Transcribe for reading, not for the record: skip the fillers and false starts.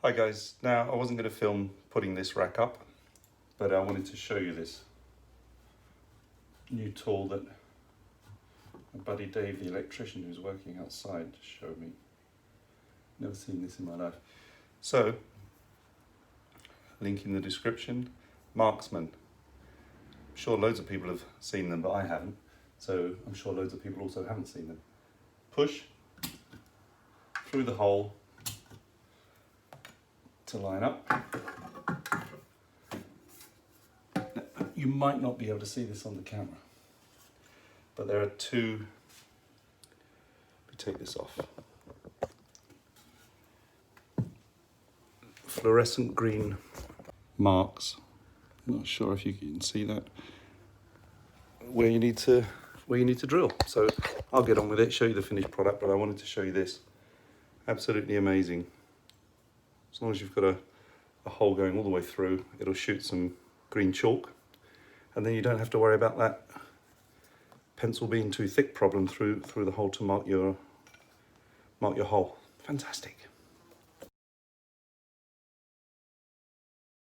Hi guys, now I wasn't going to film putting this rack up, but I wanted to show you this new tool that my buddy Dave, the electrician who's working outside, showed me. Never seen this in my life. So, link in the description, Marxman. I'm sure loads of people have seen them, but I haven't. So I'm sure loads of people also haven't seen them. Push through the hole to line up. You might not be able to see this on the camera, but there are two, let me take this off, fluorescent green marks, I'm not sure if you can see that, where you need to drill. So I'll get on with it, show you the finished product, but I wanted to show you this. Absolutely amazing. As long as you've got a hole going all the way through, it'll shoot some green chalk, and then you don't have to worry about that pencil being too thick problem through the hole to mark your hole. Fantastic.